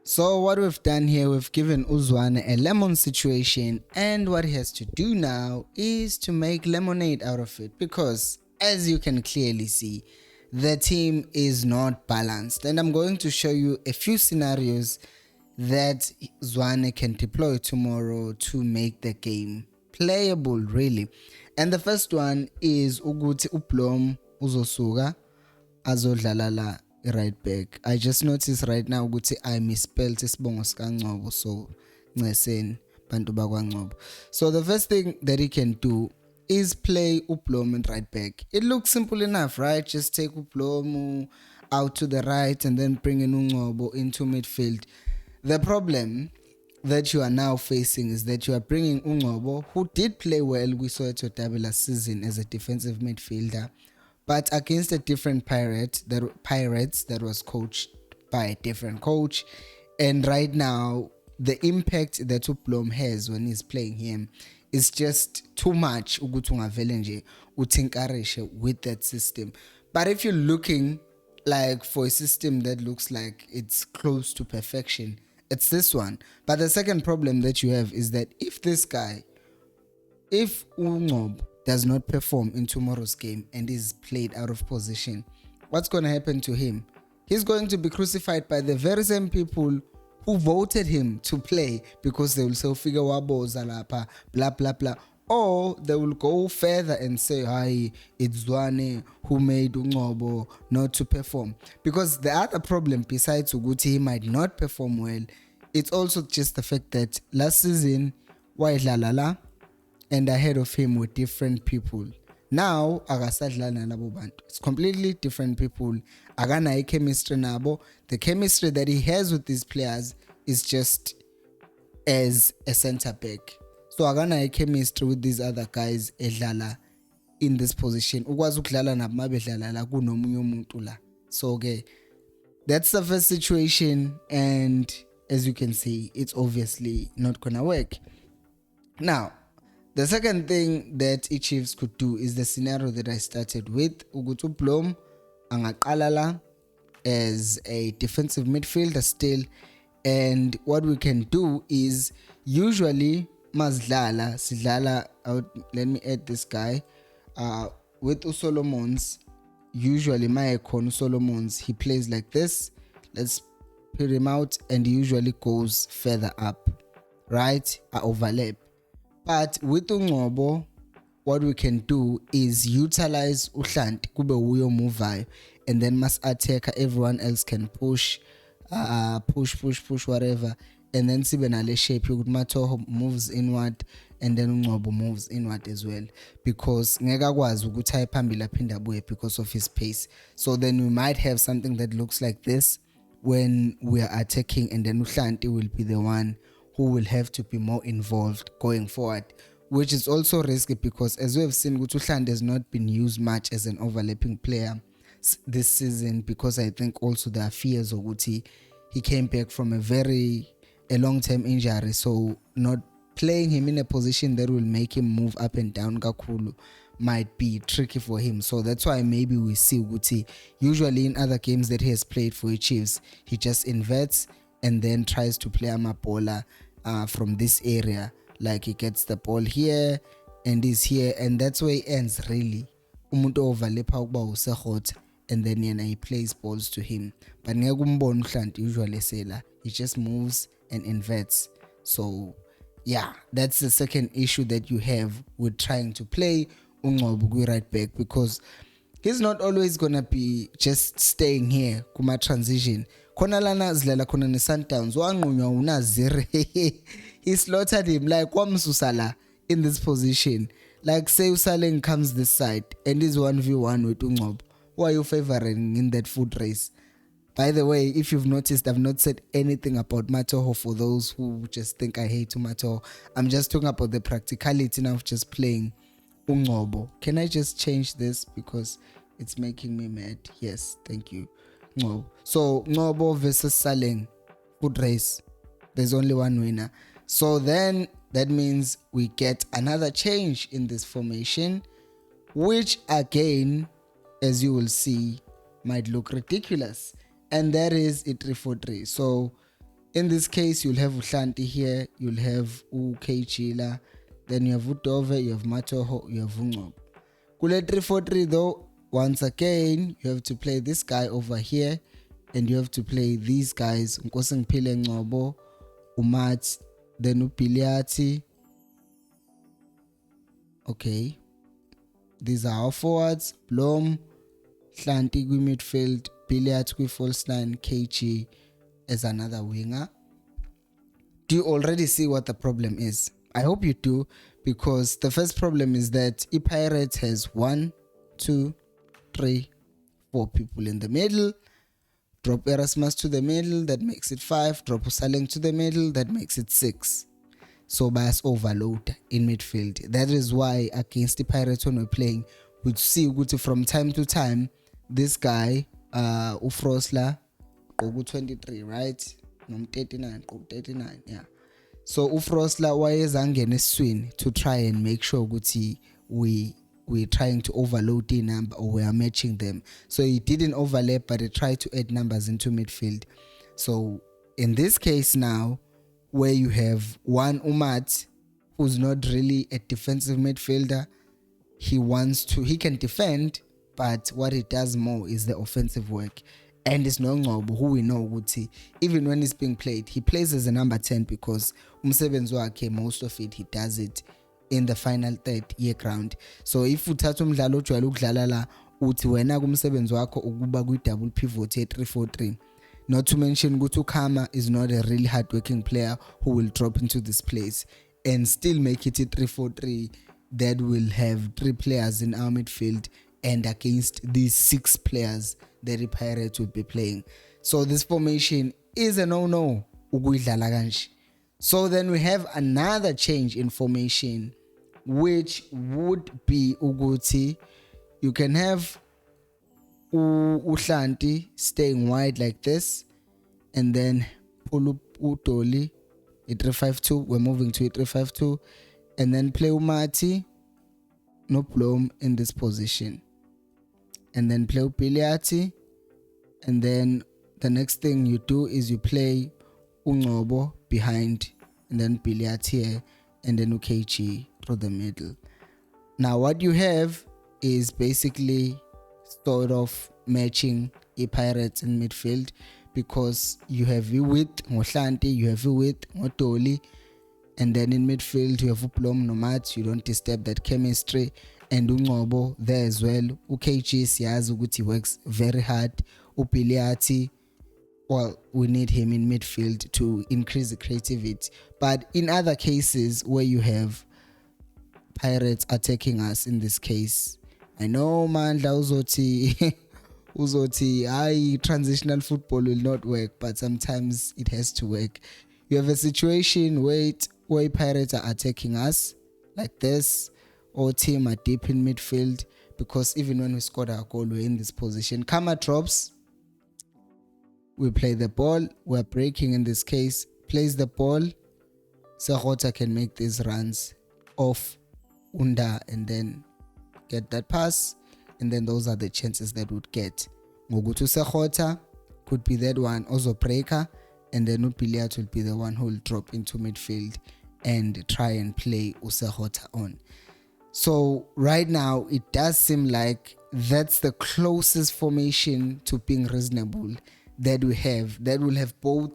So what we've done here, we've given Zwane a lemon situation, and what he has to do now is to make lemonade out of it, because as you can clearly see, the team is not balanced. And I'm going to show you a few scenarios that Zwane can deploy tomorrow to make the game playable, really. And the first one is ukuthi uBlom uzosuka azodlala la right back. I just noticed right now ukuthi I misspelled isibongo sikaNgcobo, so Nceseni bantu bakwaNgcobo. So the first thing that he can do is play uBlom in right back. It looks simple enough, right? Just take uBlom out to the right and then bring in uNgcobo into midfield. The problem that you are now facing is that you are bringing uNgcobo, who did play well with SOWETO DERBY last season as a defensive midfielder, but against a different Pirates that was coached by a different coach. And right now, the impact that uBlom has when he's playing him is just too much ukuthi ungavele nje uthinkarishe with that system. But if you're looking like for a system that looks like it's close to perfection, it's this one. But the second problem that you have is that if uNgcobo does not perform in tomorrow's game and is played out of position, what's going to happen to him? He's going to be crucified by the very same people who voted him to play, because they will say figure waboza lapha blah blah blah, or they will go further and say, hi, it's Zwane who made uNgcobo not to perform. Because the other problem, besides ukuthi he might not perform well, it's also just the fact that last season wayedlala and ahead of him were different people. Now akasadlala nalabo bantu, it's completely different people. Akanayo chemistry nabo. The chemistry that he has with these players is just as a center back. So akanayo chemistry with these other guys edlala in this position. Ukwazi ukudlala nabo mabedlala la kunomunye umuntu la. So okay, that's the first situation, and as you can see, it's obviously not gonna work. Now, the second thing that Chiefs could do is the scenario that I started with. Ukuthi uBlom angaqala la as a defensive midfielder still, and what we can do is usually sidlala out. Let me add this guy with uSolomons. Usually my icon Solomons, he plays like this. Let's put him out, and he usually goes further up, right? Overlap. But with uNgcobo, what we can do is utilize uHlanti kube uyo movayo, and then mas attacker, everyone else can push whatever, and then sibe nale shape yokuthi Matoho moves inward and then uNgcobo moves inward as well, because ngeke akwazi ukuthi aye phambili aphinde abuye because of his pace. So then we might have something that looks like this when we are attacking, and then uHlanti will be the one who will have to be more involved going forward, which is also risky because, as we have seen, uHlanti has not been used much as an overlapping player this season, because I think also there are fears of Uti. He came back from a long-term injury, so not playing him in a position that will make him move up and down kakulu might be tricky for him. So that's why maybe we see Uti usually in other games that he has played for the Chiefs, he just inverts and then tries to play Amapola from this area. Like he gets the ball here and is here, and that's where he ends really. Umuntu overlapha ukuba usekhotha, and then he plays balls to him. But ngeke umbone uHlanti usually sela, he just moves and inverts. So yeah, that's the second issue that you have with trying to play uNgcobo right back, because he's not always gonna be just staying here kuma transition. Khona lana zidlala khona neSundowns wanqunywa uNazir. He slaughtered him like wamsusala in this position. Like say uSaleng comes this side and is 1v1 with uNgcobo. Who are you favoring in that foot race? By the way, if you've noticed, I've not said anything about Matoho for those who just think I hate Matoho. I'm just talking about the practicality now of just playing uNgcobo. Can I just change this because it's making me mad? Yes, thank you. Ngcobo. So Ngcobo versus Saleng, foot race. There's only one winner. So then that means we get another change in this formation, which again, as you will see, might look ridiculous. And that is a 3-4-3. So In this case, you'll have Uhlanti here, you'll have Ukejila, then you have Udove, you have Matoho, you have Ungcobo. Kule 3-4-3 though, once again, you have to play this guy over here, and you have to play these guys, Nkosingphile Nccobo, Umat, then Upiliati. Okay, these are our forwards, Blom, Hlanti kwi midfield, Piliati kwi false line, KG as another winger. Do you already see what the problem is? I hope you do, because the first problem is that Pirates has 1, 2, 3, 4 people in the middle. Drop Erasmus to the middle, that makes it 5. Drop Usaleng to the middle, that makes it 6. So bias overload in midfield. That is why against the Pirates when we're playing, we see from time to time this guy Ufrosla Qogu 23, right? Nom 39, Qogu 39, yeah. So Ufrosla wayezangena eswini to try and make sure ukuthi we're trying to overload the number, or we are matching them. So he didn't overlap, but he tried to add numbers into midfield. So in this case now, where you have one Umat who's not really a defensive midfielder, he can defend, but what he does more is the offensive work. And it's no Nccobo, who we know ukuthi even when he's being played, he plays as a number 10 because umsebenzi wakhe, most of it he does it in the final third year ground. So if uthatha umdlalo ojwayele ukudlala la uthi wena kumsebenzi wakho ukuba kwi double pivot ye-3-4-3, not to mention ukuthi uKhama is not a really hard working player who will drop into this place and still make it a 3-4-3 that will have 3 players in our midfield and against these 6 players that the Pirates will be playing. So this formation is a no-no ukuyidlala kanje. So then we have another change in formation, which would be ukuthi you can have Uhlanti staying wide like this, and then pull up Udoli, a 3-5-2. We're moving to a 3-5-2, and then play Umati, no Blom in this position, and then play Upiliati, and then the next thing you do is you play Nccobo behind, and then Piliati here, and then UKG through the middle. Now what you have is basically sort of matching a Pirates in midfield, because you have you with Mohlanti, you have you with Motoli, and then in midfield you have Uplom Nomat. You don't disturb that chemistry, and Nccobo there as well. UKG siyazi ukuthi works very hard. Upiliati, well, we need him in midfield to increase the creativity. But in other cases where you have Pirates attacking us, in this case, I know Mandla uzothi transitional football will not work, but sometimes it has to work. You have a situation where Pirates are attacking us like this, or team are deep in midfield, because even when we scored our goal, we're in this position. Kama drops, we play the ball, we're breaking in this case, plays the ball, Sehota can make these runs off Unda and then get that pass, and then those are the chances that would get. Ngogutu Sehota could be that one, also breaker, and then Upiliat will be the one who will drop into midfield and try and play Usehota on. So right now it does seem like that's the closest formation to being reasonable that we have, that will have both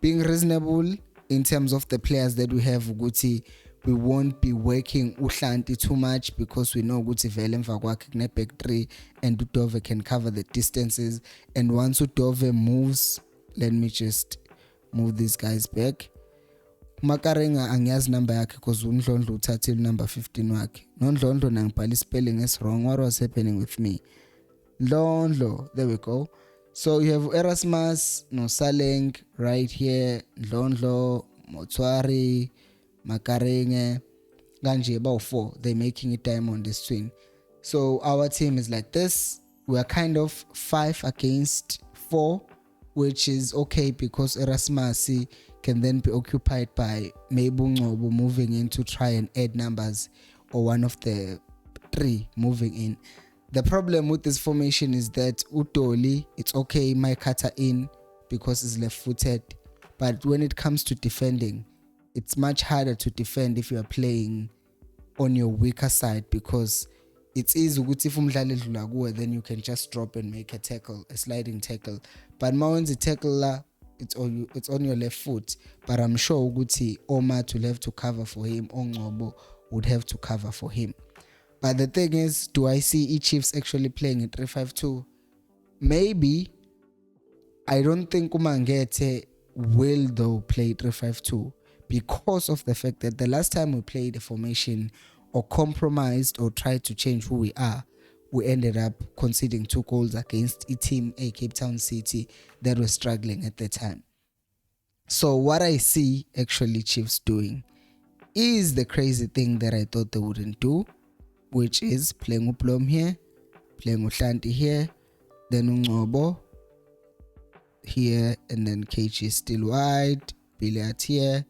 being reasonable in terms of the players that we have. Ukuthi we won't be working Uhlanti too much, because we know ukuthi vele emva kwakhe kune back 3 and Udove can cover the distances. And once Udove moves, let me just move these guys back. Makarenga angiyazi number yakhe because uNdlondlo uthathile number 15 wakhe. NoNdlondlo nangibhala spelling is wrong. What was happening with me? Ndlondlo, there we go. So you have Erasmus, Nosaleng right here, Ndlondlo, Motswari, Makarenge, Ganji, about 4. They're making it time on this swing. So our team is like this. We are kind of 5 against 4, which is okay, because Erasmus can then be occupied by maybe Nccobo moving in to try and add numbers, or one of the 3 moving in. The problem with this formation is that Udoli, it's okay, Maikata in because he's left-footed, But when it comes to defending, it's much harder to defend if you are playing on your weaker side, because it's easy ukuthi if umdlali edlula kuwe then you can just drop and make a tackle, a sliding tackle. But mawenza tackle la, it's on your left foot, but I'm sure ukuthi Omat will have to cover for him, Ongcobo would have to cover for him. But the thing is, do I see Chiefs actually playing in 3-5-2? Maybe. I don't think Umangete will though play 3-5-2, because of the fact that the last time we played a formation or compromised or tried to change who we are, we ended up conceding 2 goals against a team, a Cape Town City, that was struggling at the time. So what I see actually Chiefs doing is the crazy thing that I thought they wouldn't do, which is playing Uplom here, playing Uhlanti here, then Ungcobo here, and then KG still wide, Billiard here,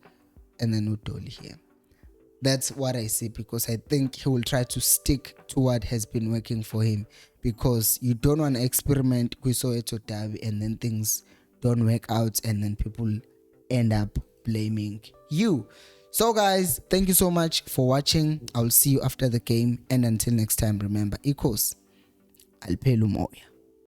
and then Udoli here. That's what I see, because I think he will try to stick to what has been working for him, because you don't want to experiment with SOWETO Derby and then things don't work out and then people end up blaming you. So guys, thank you so much for watching. I'll see you after the game, and until next time, remember, equals Alpelu Moya.